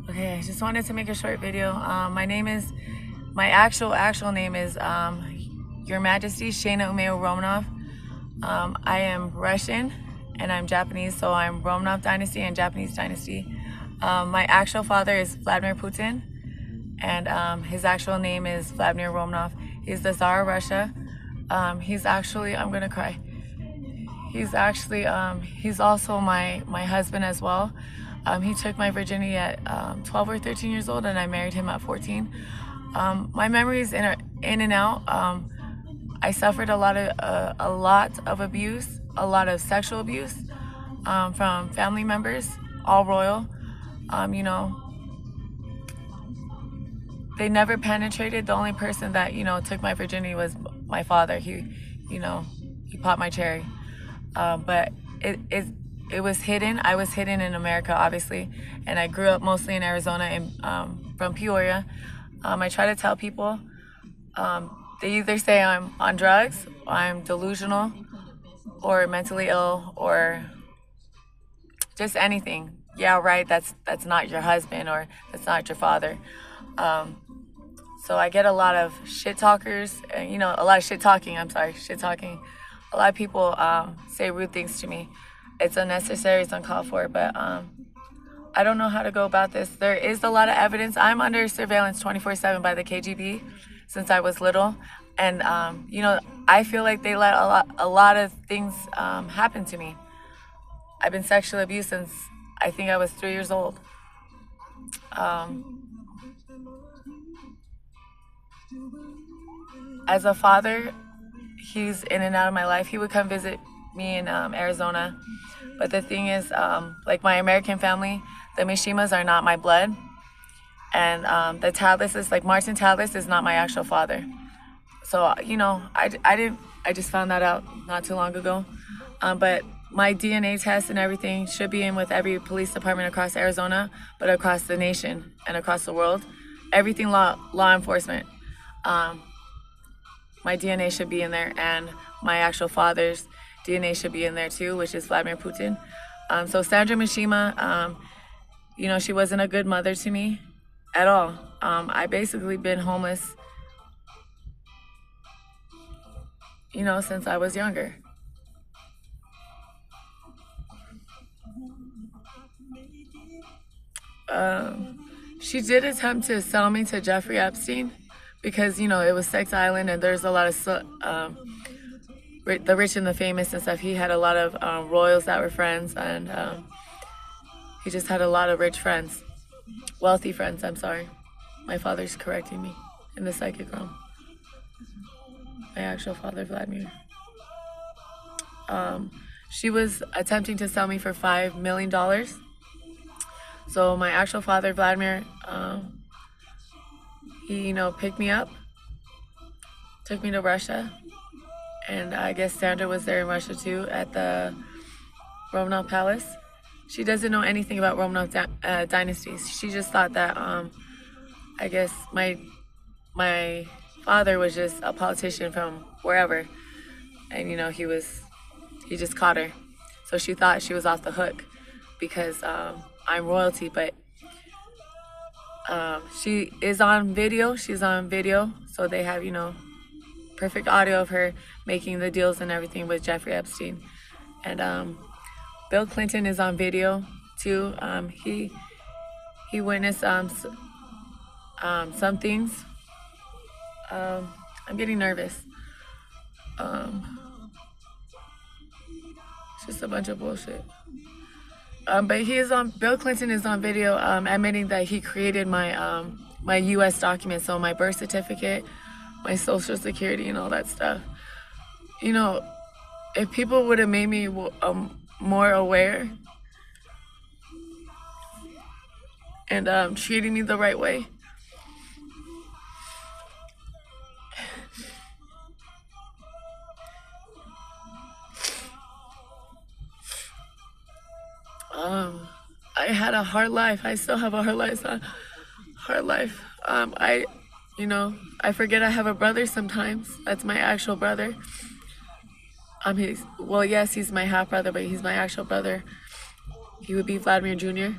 Okay, I just wanted to make a short video. My actual name is Your Majesty Shayna Umeo Romanov. I am Russian and I'm Japanese, so I'm Romanov dynasty and Japanese dynasty. My actual father is Vladimir Putin, and his actual name is Vladimir Romanov. He's the Tsar of Russia. He's actually, I'm gonna cry. He's also my husband as well. He took my virginity at 12 or 13 years old, and I married him at 14. My memories in and out. I suffered a lot of abuse, a lot of sexual abuse from family members, all royal. You know, they never penetrated. The only person that took my virginity was my father. He popped my cherry. But it was hidden. I was hidden in America, obviously, and I grew up mostly in Arizona and from Peoria. I try to tell people, they either say I'm on drugs, I'm delusional, or mentally ill, or just anything. Yeah, right, that's not your husband, or that's not your father. So I get a lot of shit talkers, a lot of shit talking. A lot of people say rude things to me. It's unnecessary, it's uncalled for, but I don't know how to go about this. There is a lot of evidence. I'm under surveillance 24/7 by the KGB since I was little, and I feel like they let a lot of things happen to me. I've been sexually abused since I think I was 3 years old. As a father, he's in and out of my life. He would come visit me in Arizona. But the thing is, like my American family, the Mishimas are not my blood. And the Tadlis, like Martin Tadlis, is not my actual father. So, I just found that out not too long ago. But my DNA test and everything should be in with every police department across Arizona, but across the nation and across the world. Everything law enforcement. My DNA should be in there, and my actual father's DNA should be in there too, which is Vladimir Putin. So Sandra Mishima, she wasn't a good mother to me at all. I basically been homeless, since I was younger. She did attempt to sell me to Jeffrey Epstein because, it was Sex Island and there's a lot of the rich and the famous and stuff. He had a lot of royals that were friends, and he just had a lot of rich friends, wealthy friends, I'm sorry. My father's correcting me in the psychic realm. My actual father, Vladimir. She was attempting to sell me for $5 million. So my actual father, Vladimir, he, picked me up, took me to Russia, and I guess Sandra was there in Russia too at the Romanov Palace. She doesn't know anything about Romanov dynasties. She just thought that, I guess my father was just a politician from wherever, and he just caught her. So she thought she was off the hook because I'm royalty, but she is on video. She's on video, so they have, perfect audio of her making the deals and everything with Jeffrey Epstein. And Bill Clinton is on video too. He witnessed some things. I'm getting nervous. It's just a bunch of bullshit. But Bill Clinton is on video admitting that he created my my U.S. documents, so my birth certificate, my social security, and all that stuff. If people would have made me more aware and treating me the right way, I had a hard life. I still have a hard life. I forget I have a brother sometimes. That's my actual brother. Yes, he's my half brother, but he's my actual brother. He would be Vladimir Jr.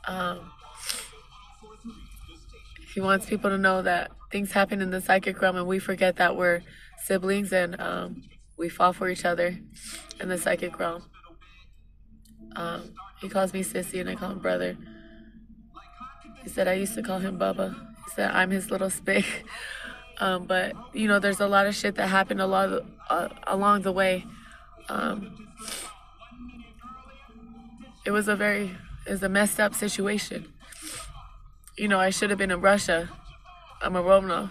Um, he wants people to know that things happen in the psychic realm and we forget that we're siblings and we fall for each other in the psychic realm. He calls me sissy and I call him brother. He said I used to call him Bubba. He said I'm his little spick. But you know, there's a lot of shit that happened along the way. It was a messed up situation. You know, I should have been in Russia. I'm a Romanov.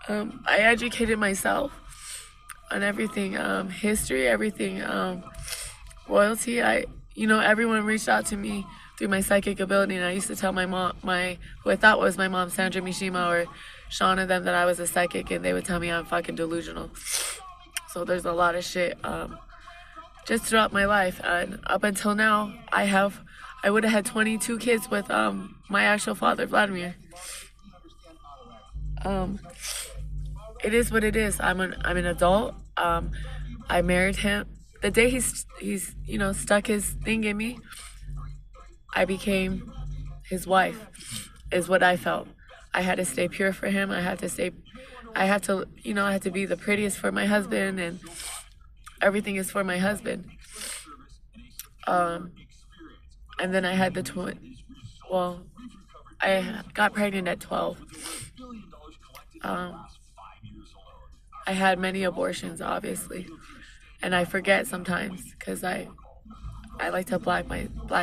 I educated myself on everything, history, everything, royalty. Everyone reached out to me through my psychic ability, and I used to tell my mom, who I thought was my mom, Sandra Mishima or Shauna, them that I was a psychic, and they would tell me I'm fucking delusional. So there's a lot of shit, just throughout my life, and up until now, I would have had 22 kids with my actual father, Vladimir. It is what it is. I'm an adult. I married him. The day he's stuck his thing in me, I became his wife, is what I felt. I had to stay pure for him. I had to be the prettiest for my husband, and everything is for my husband. And then I had the twin. Well, I got pregnant at 12. I had many abortions, obviously, and I forget sometimes because I like to black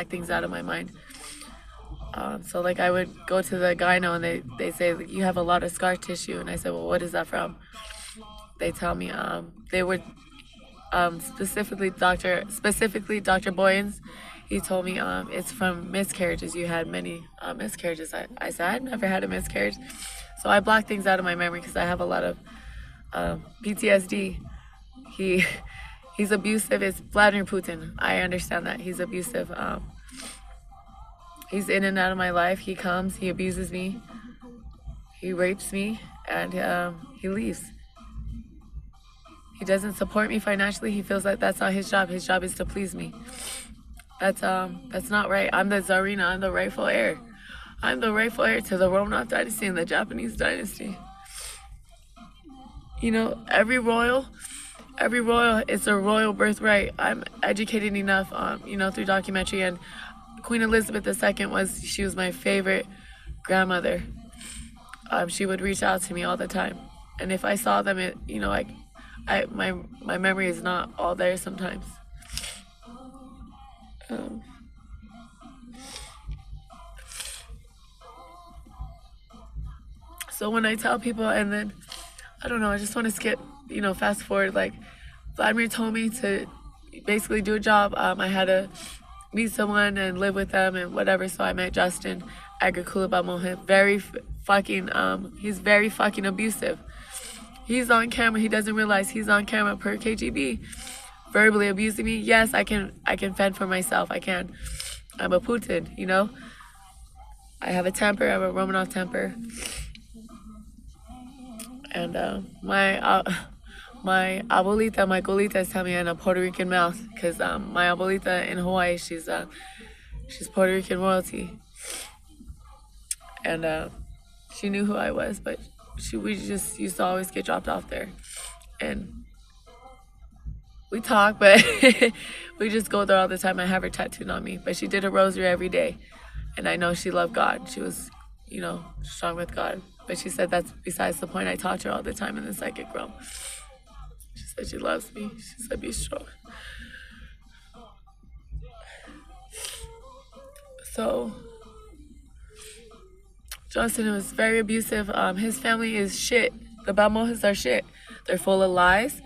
things out of my mind. So like I would go to the gyno and they say you have a lot of scar tissue, and I said, well, what is that from? They tell me they would specifically Dr. Boyens. He told me it's from miscarriages. You had many miscarriages. I said I'd never had a miscarriage, so I block things out of my memory because I have a lot of PTSD. He's abusive. It's Vladimir Putin. I understand that he's abusive. He's in and out of my life. He comes, he abuses me, he rapes me, and he leaves. He doesn't support me financially. He feels like that's not his job. His job is to please me. That's not right. I'm the Tsarina. I'm the rightful heir. I'm the rightful heir to the Romanov dynasty and the Japanese dynasty. You know, every royal is a royal birthright. I'm educated enough, through documentary, and Queen Elizabeth II was my favorite grandmother. She would reach out to me all the time, and if I saw them, my memory is not all there sometimes. So when I tell people, and then I don't know, I just want to skip, fast forward. Like Vladimir told me to basically do a job. I had to meet someone and live with them and whatever. So I met Justin Agriculaba. He's very fucking abusive. He's on camera. He doesn't realize he's on camera per KGB, verbally abusing me. Yes, I can fend for myself. I can. I'm a Putin, I have a temper. I have a Romanov temper. And my abuelita, my Golitas tell me in a Puerto Rican mouth, because my abuelita in Hawaii, she's Puerto Rican royalty, and she knew who I was, but we just used to always get dropped off there, and we talk, but we just go there all the time. I have her tattooed on me, but she did a rosary every day, and I know she loved God. She was, strong with God. But she said that's besides the point. I taught her all the time in the psychic realm. She said she loves me. She said be strong. So Justin was very abusive. His family is shit. The Balmojas are shit. They're full of lies.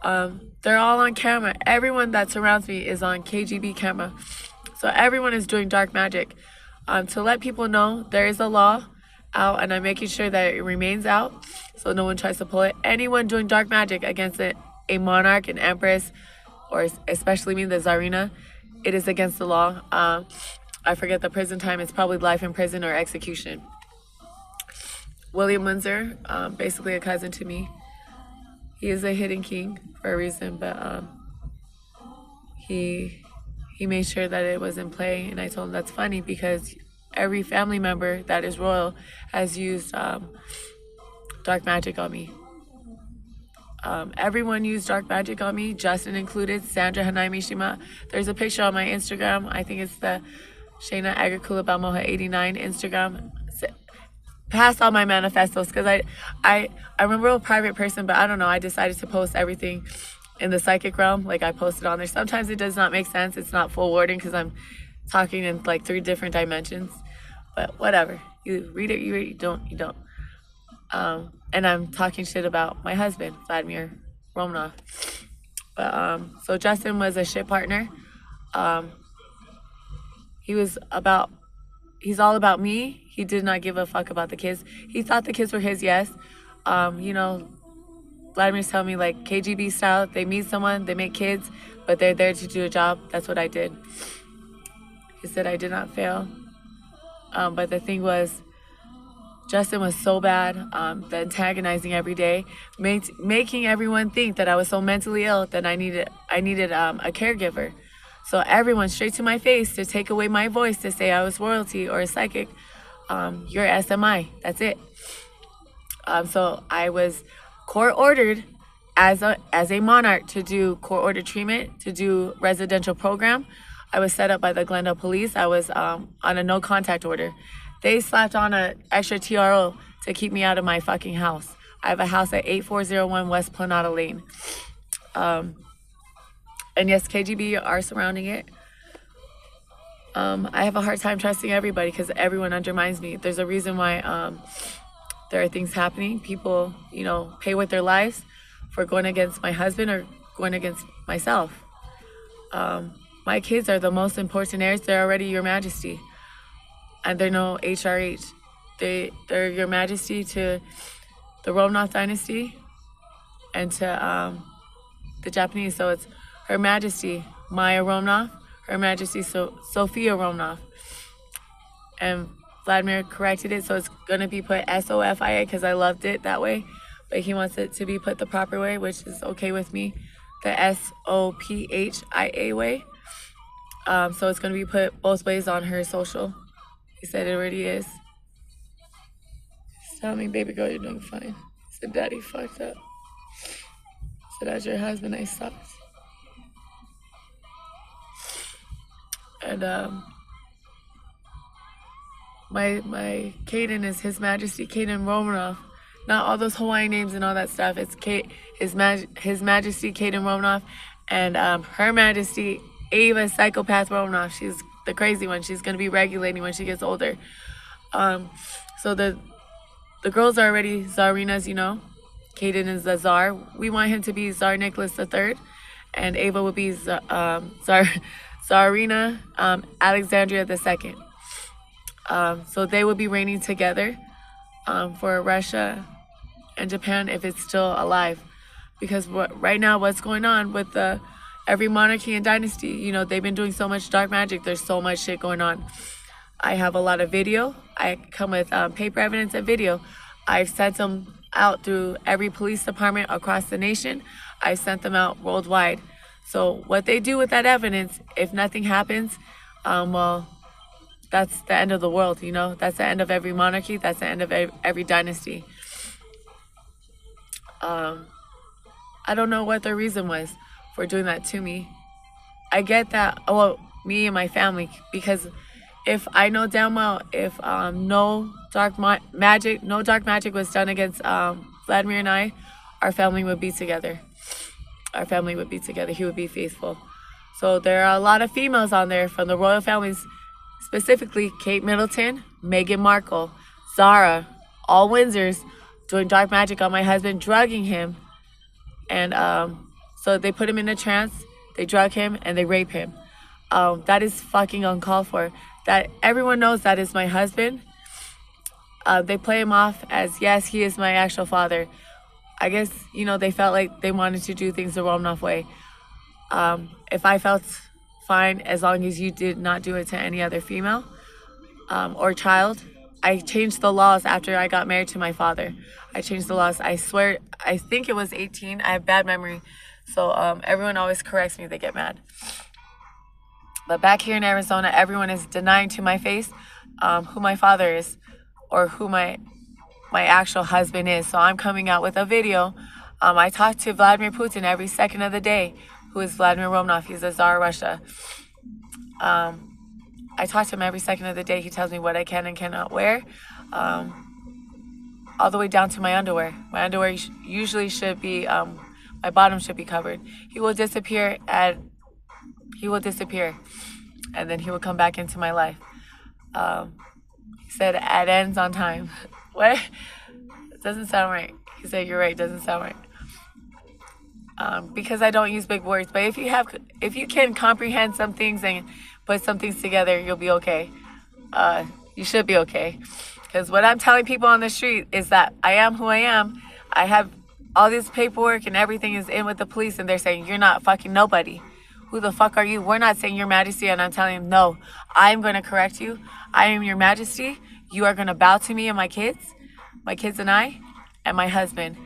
They're all on camera. Everyone that surrounds me is on KGB camera. So everyone is doing dark magic. To let people know there is a law out, and I'm making sure that it remains out so no one tries to pull it. Anyone doing dark magic against a monarch, an empress, or especially me, the Tsarina, it is against the law. I forget the prison time. It's probably life in prison or execution. William Windsor, basically a cousin to me. He is a hidden king for a reason, but he he made sure that it was in play. And I told him that's funny because every family member that is royal has used dark magic on me. Everyone used dark magic on me, Justin included, Sandra Hanai Mishima. There's a picture on my Instagram. I think it's the Shayna Agricola Balmoja 89 Instagram. Past all my manifestos, because I'm a real private person, but I don't know, I decided to post everything in the psychic realm. Like, I posted on there. Sometimes it does not make sense. It's not full wording because I'm talking in like 3 different dimensions. But whatever. You read it, you read it, you don't, you don't. And I'm talking shit about my husband, Vladimir Romanov. But, so Justin was a shit partner. He's all about me. He did not give a fuck about the kids. He thought the kids were his, yes. You know, Vladimir's telling me, like, KGB style, they meet someone, they make kids, but they're there to do a job. That's what I did. He said I did not fail. But the thing was, Justin was so bad, the antagonizing every day, making everyone think that I was so mentally ill that I needed a caregiver. So everyone straight to my face to take away my voice to say I was royalty or a psychic. You're SMI. That's it. So I was court ordered as a monarch to do court order treatment, to do residential program. I was set up by the Glendale police. I was on a no contact order. They slapped on an extra TRO to keep me out of my fucking house. I have a house at 8401 West Planada Lane. And yes, KGB are surrounding it. I have a hard time trusting everybody because everyone undermines me. There's a reason why there are things happening. People, you know, pay with their lives for going against my husband or going against myself. My kids are the most important heirs. They're already Your Majesty. And they're no HRH. They're Your Majesty to the Romanov dynasty and to the Japanese. So it's Her Majesty Maya Romanov, Her Majesty Sophia Romanov. And Vladimir corrected it, so it's going to be put SOFIA because I loved it that way. But he wants it to be put the proper way, which is okay with me, the SOPHIA way. So it's going to be put both ways on her social. He said it already is. He's telling me, baby girl, you're doing fine. He said, daddy fucked up. He said, as your husband, I sucked. And my Caden is His Majesty Caden Romanov. Not all those Hawaiian names and all that stuff. It's His Majesty Caden Romanov and Her Majesty Ava Psychopath Romanov. She's the crazy one. She's gonna be regulating when she gets older. So the girls are already Tsarinas, you know. Caden is the Tsar. We want him to be Tsar Nicholas III, and Ava would be Tsarina Alexandria II. So they would be reigning together for Russia and Japan if it's still alive. Because right now what's going on with every monarchy and dynasty, you know, they've been doing so much dark magic. There's so much shit going on. I have a lot of video. I come with paper evidence and video. I've sent them out through every police department across the nation. I've sent them out worldwide. So what they do with that evidence, if nothing happens, well, that's the end of the world, you know? That's the end of every monarchy. That's the end of every dynasty. I don't know what their reason was for doing that to me. I get that, well, me and my family, because if I know damn well, if no dark magic was done against Vladimir and I, our family would be together. Our family would be together. He would be faithful. So there are a lot of females on there from the royal families, specifically Kate Middleton, Meghan Markle, Zara, all Windsors, doing dark magic on my husband, drugging him. And so they put him in a trance, they drug him, and they rape him. That is fucking uncalled for. That everyone knows that is my husband. They play him off as, yes, he is my actual father. I guess, you know, they felt like they wanted to do things the Romanov way. If I felt fine, as long as you did not do it to any other female or child. I changed the laws after I got married to my father. I changed the laws. I swear, I think it was 18. I have bad memory. So everyone always corrects me. They get mad. But back here in Arizona, everyone is denying to my face who my father is or who my actual husband is. So I'm coming out with a video. I talk to Vladimir Putin every second of the day, who is Vladimir Romanov. He's the Tsar of Russia. I talk to him every second of the day. He tells me what I can and cannot wear, all the way down to my underwear. My underwear usually should be, my bottom should be covered. He will disappear, and then he will come back into my life. He said, "It ends on time." What? It doesn't sound right. He said, "You're right, it doesn't sound right." Because I don't use big words. But if you can comprehend some things and put some things together, you'll be okay. You should be okay. Because what I'm telling people on the street is that I am who I am. I have all this paperwork and everything is in with the police, and they're saying, "You're not fucking nobody. Who the fuck are you?" We're not saying Your Majesty, and I'm telling them, no, I'm going to correct you. I am Your Majesty. You are going to bow to me and my kids and I, and my husband.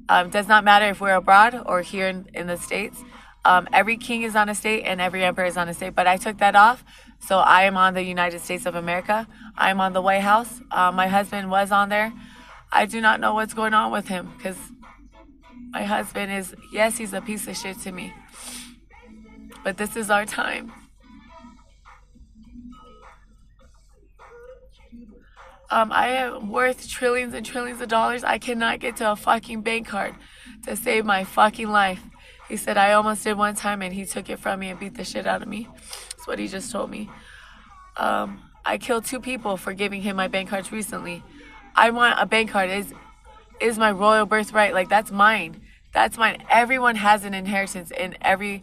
Does not matter if we're abroad or here in the States. Every king is on a state and every emperor is on a state, but I took that off. So I am on the United States of America. I'm on the White House. My husband was on there. I do not know what's going on with him, because my husband is, yes, he's a piece of shit to me. But this is our time. I am worth trillions and trillions of dollars. I cannot get to a fucking bank card to save my fucking life. He said I almost did one time, and he took it from me and beat the shit out of me. That's what he just told me. I killed 2 people for giving him my bank cards recently. I want a bank card. Is my royal birthright. Like, that's mine. That's mine. Everyone has an inheritance, and every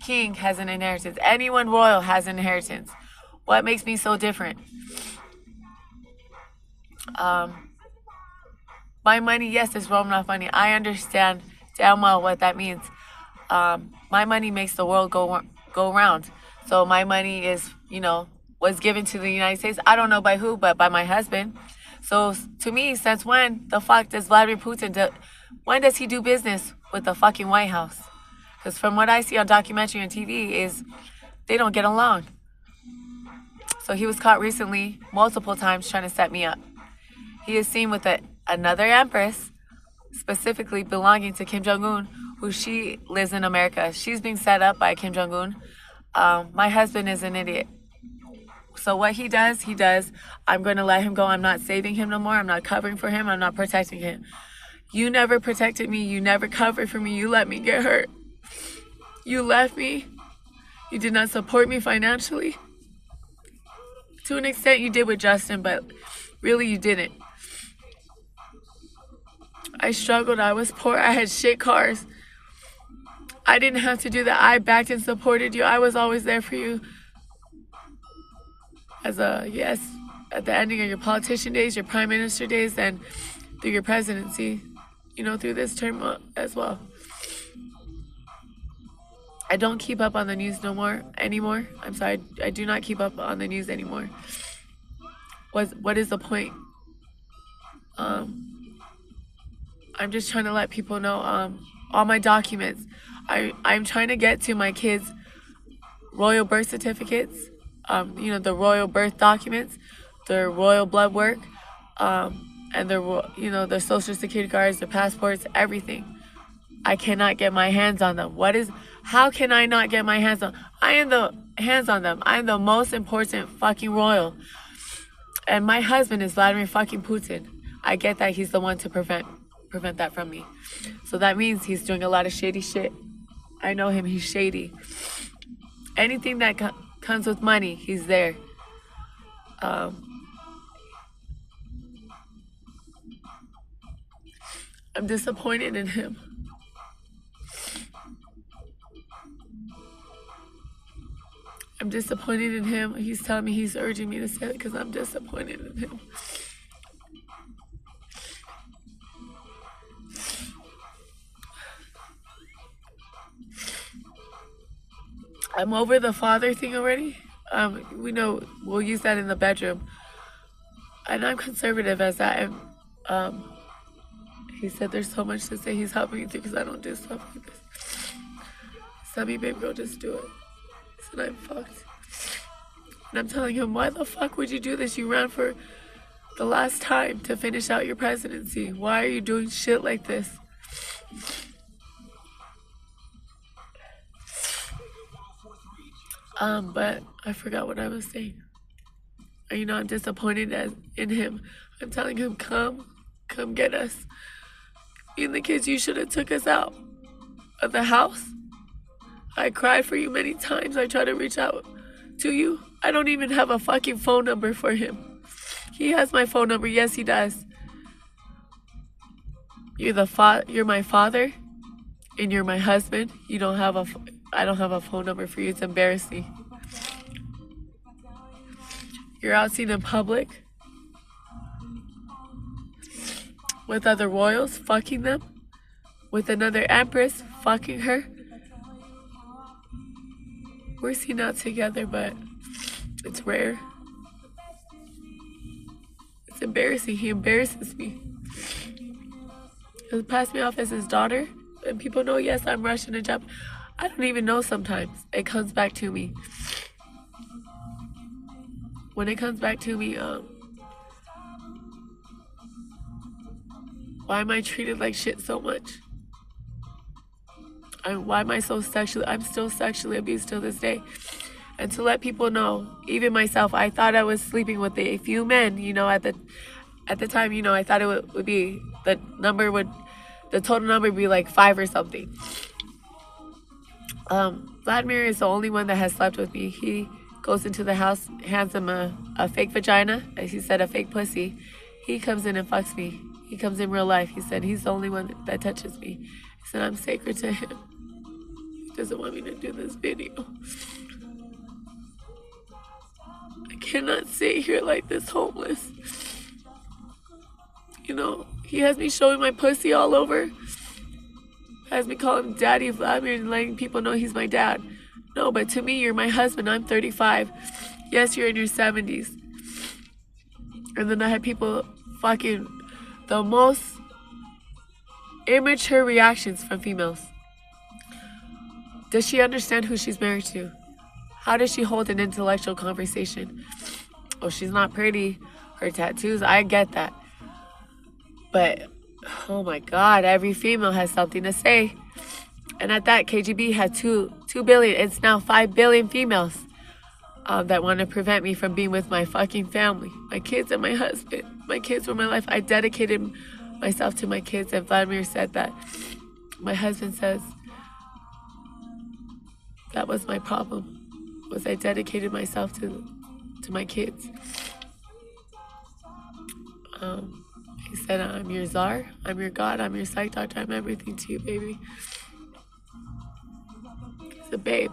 king has an inheritance. Anyone royal has an inheritance. What makes me so different? My money, yes, is Romanov money. I understand damn well what that means. My money makes the world go round. So my money is, was given to the United States. I don't know by who, but by my husband. So to me, since when the fuck does Vladimir Putin when does he do business with the fucking White House? Because from what I see on documentary and TV is they don't get along. So he was caught recently multiple times trying to set me up. He is seen with another empress, specifically belonging to Kim Jong-un, who she lives in America. She's being set up by Kim Jong-un. My husband is an idiot. So what he does, he does. I'm going to let him go. I'm not saving him no more. I'm not covering for him. I'm not protecting him. You never protected me. You never covered for me. You let me get hurt. You left me. You did not support me financially. To an extent, you did with Justin, but really you didn't. I struggled. I was poor. I had shit cars. I didn't have to do that. I backed and supported you. I was always there for you. As yes, at the ending of your politician days, your prime minister days, and through your presidency, through this term as well. I don't keep up on the news anymore. I'm sorry, I do not keep up on the news anymore. What is the point? I'm just trying to let people know all my documents. I'm trying to get to my kids' royal birth certificates, the royal birth documents, their royal blood work, and their social security cards, their passports, everything. I cannot get my hands on them. How can I not get my hands on? I am the hands on them. I am the most important fucking royal. And my husband is Vladimir fucking Putin. I get that he's the one to prevent that from me. So that means he's doing a lot of shady shit. I know him, he's shady. Anything that comes with money, he's there. I'm disappointed in him. I'm disappointed in him. He's telling me, he's urging me to say it because I'm disappointed in him. I'm over the father thing already. We know we'll use that in the bedroom. And I'm conservative as I am. He said there's so much to say. He's helping me through because I don't do stuff like this. He said, "Me, baby girl, just do it." He said, I'm fucked. And I'm telling him, why the fuck would you do this? You ran for the last time to finish out your presidency. Why are you doing shit like this? But I forgot what I was saying. You know, I'm disappointed in him. I'm telling him, come get us. Me and the kids, you should have took us out of the house. I cried for you many times. I tried to reach out to you. I don't even have a fucking phone number for him. He has my phone number. Yes, he does. You're my father, and you're my husband. I don't have a phone number for you. It's embarrassing. You're out seen in public with other royals, fucking them, with another empress, fucking her. We're seen out together, but it's rare. It's embarrassing. He embarrasses me. He'll pass me off as his daughter, and people know, yes, I'm Russian and Japanese. I don't even know sometimes. It comes back to me. When it comes back to me, why am I treated like shit so much? Why am I so I'm still sexually abused till this day. And to let people know, even myself, I thought I was sleeping with a few men, you know, at the time, you know, I thought it would be, the total number would be like 5 or something. Vladimir is the only one that has slept with me. He goes into the house, hands him a fake vagina, as he said, a fake pussy. He comes in and fucks me. He comes in real life. He said he's the only one that touches me. He said I'm sacred to him. He doesn't want me to do this video. I cannot sit here like this homeless. You know, he has me showing my pussy all over. Has me calling him Daddy Vladimir and letting people know he's my dad. No, but to me, you're my husband. I'm 35. Yes, you're in your 70s. And then I had people fucking the most immature reactions from females. Does she understand who she's married to? How does she hold an intellectual conversation? Oh, she's not pretty. Her tattoos, I get that. But, oh my God, every female has something to say. And at that, KGB had 2 billion. It's now 5 billion females that want to prevent me from being with my fucking family. My kids and my husband. My kids were my life. I dedicated myself to my kids. And Vladimir said that. My husband says that was my problem. Was I dedicated myself to my kids. He said, I'm your czar. I'm your God. I'm your psych doctor. I'm everything to you, baby. The babe.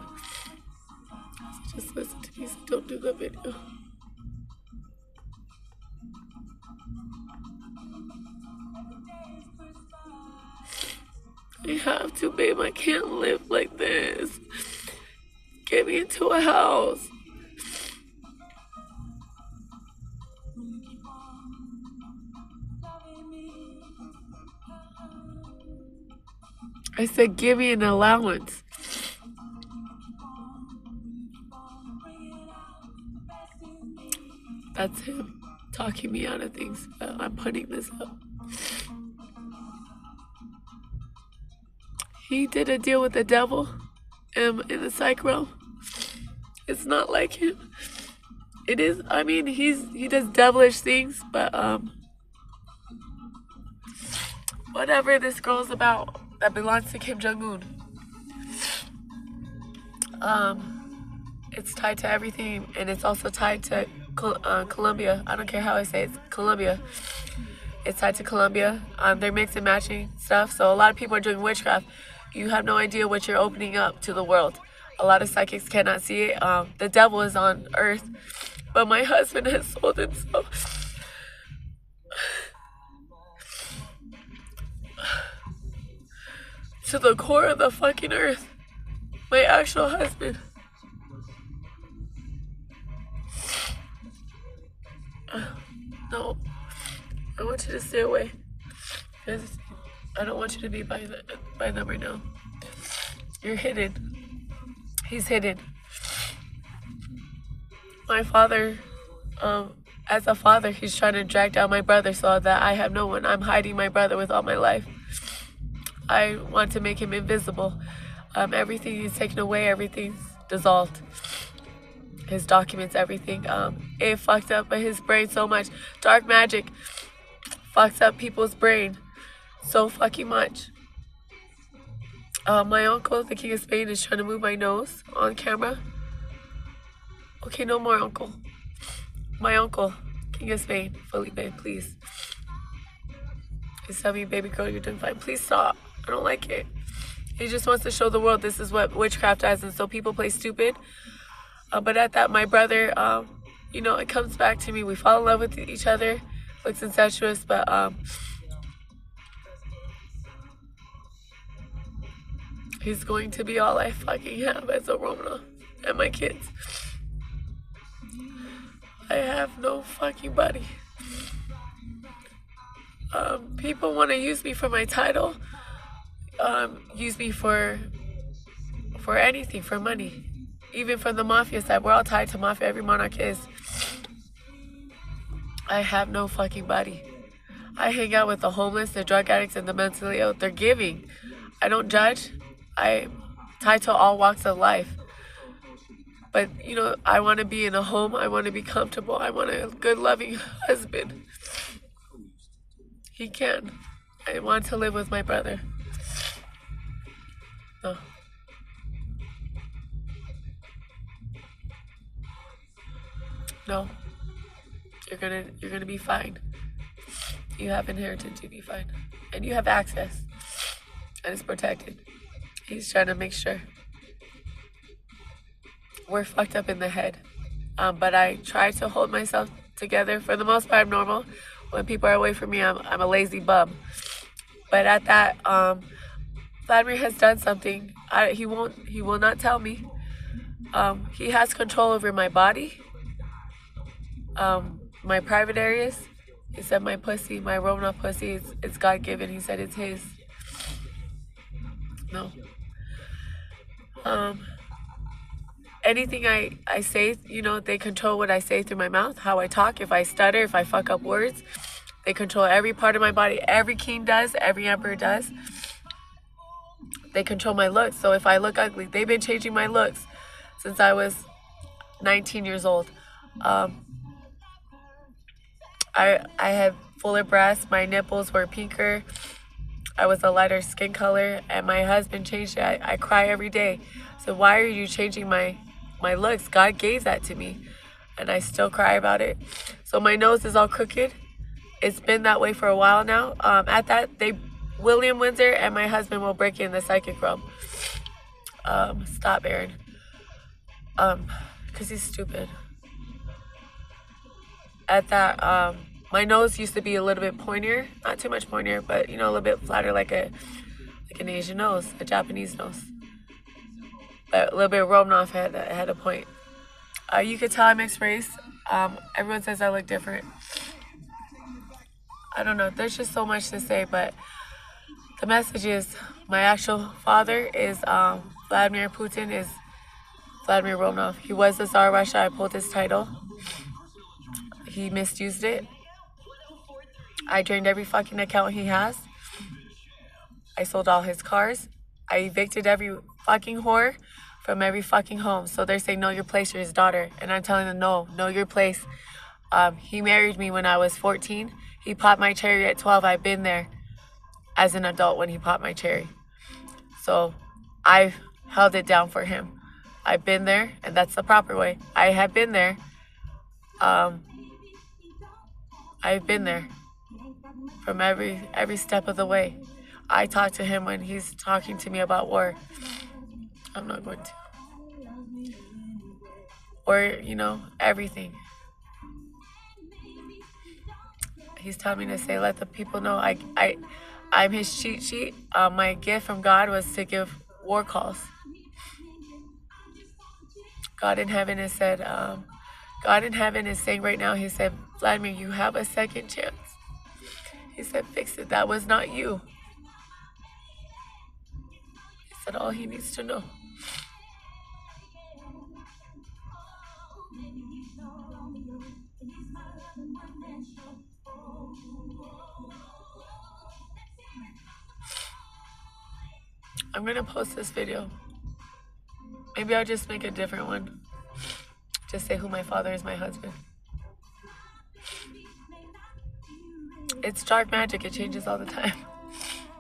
So just listen to me, so don't do the video. I have to, babe. I can't live like this. Get me into a house. I said, give me an allowance. That's him talking me out of things. I'm putting this up. He did a deal with the devil in the psych realm. It's not like him. It is, I mean, he does devilish things, but whatever this girl's about that belongs to Kim Jong-un, it's tied to everything, and it's also tied to Colombia. I don't care how I say it. It's Colombia. It's tied to Colombia. They're mixing matching stuff, so a lot of people are doing witchcraft. You have no idea what you're opening up to the world. A lot of psychics cannot see it. The devil is on earth, but my husband has sold himself to the core of the fucking earth. My actual husband. No, I want you to stay away, because I don't want you to be by them right now. You're hidden. He's hidden. My father, as a father, he's trying to drag down my brother so that I have no one. I'm hiding my brother with all my life. I want to make him invisible. Everything is taken away, everything's dissolved. His documents, everything. It fucked up his brain so much. Dark magic fucks up people's brain so fucking much. My uncle, the King of Spain, is trying to move my nose on camera. Okay, no more, uncle. My uncle, King of Spain, Felipe, please. He's telling me, baby girl, you're doing fine. Please stop. I don't like it. He just wants to show the world this is what witchcraft does, and so people play stupid. But at that, my brother, you know, it comes back to me. We fall in love with each other. Looks incestuous, but he's going to be all I fucking have as a Rona and my kids. I have no fucking buddy. People want to use me for my title, use me for anything, for money. Even from the mafia side, we're all tied to mafia, every monarch is. I have no fucking buddy. I hang out with the homeless, the drug addicts, and the mentally ill. They're giving. I don't judge. I'm tied to all walks of life. But, you know, I want to be in a home. I want to be comfortable. I want a good, loving husband. He can. I want to live with my brother. No. No. You're gonna be fine. You have inheritance, you'll be fine. And you have access. And it's protected. He's trying to make sure. We're fucked up in the head. But I try to hold myself together. For the most part, I'm normal. When people are away from me, I'm a lazy bum. But at that, Vladimir has done something. He will not tell me. He has control over my body. My private areas. He said my pussy, my Rona pussy, it's God-given. He said it's his. No. Anything I say, you know, they control what I say through my mouth, how I talk, if I stutter, if I fuck up words. They control every part of my body. Every king does, every emperor does. They control my looks. So if I look ugly, they've been changing my looks since I was 19 years old. I had fuller breasts, my nipples were pinker, I was a lighter skin color, and my husband changed it. I cry every day. So why are you changing my looks? God gave that to me, and I still cry about it. So my nose is all crooked. It's been that way for a while now. At that, William Windsor and my husband will break in the psychic realm. Stop, Aaron. Because he's stupid. At that, my nose used to be a little bit pointier, not too much pointier, but you know, a little bit flatter, like an Asian nose, a Japanese nose. But a little bit Romanov had a point. You could tell I'm mixed race. Everyone says I look different. I don't know. There's just so much to say, but the message is my actual father is Vladimir Putin, is Vladimir Romanov. He was the Tsar of Russia. I pulled his title. He misused it. I drained every fucking account he has. I sold all his cars. I evicted every fucking whore from every fucking home. So they're saying, know your place, you're his daughter. And I'm telling them, no, know your place. He married me when I was 14. He popped my cherry at 12. I've been there as an adult when he popped my cherry. So I've held it down for him. I've been there, and that's the proper way. I have been there. I've been there from every step of the way. I talk to him when he's talking to me about war. I'm not going to. Or, you know, everything. He's telling me to say, let the people know I'm his cheat sheet. My gift from God was to give war calls. God in heaven has said, God in heaven is saying right now, he said, Vladimir, you have a second chance. He said, fix it. That was not you. He said all he needs to know. I'm gonna post this video. Maybe I'll just make a different one. Just say who my father is, my husband. It's dark magic. It changes all the time.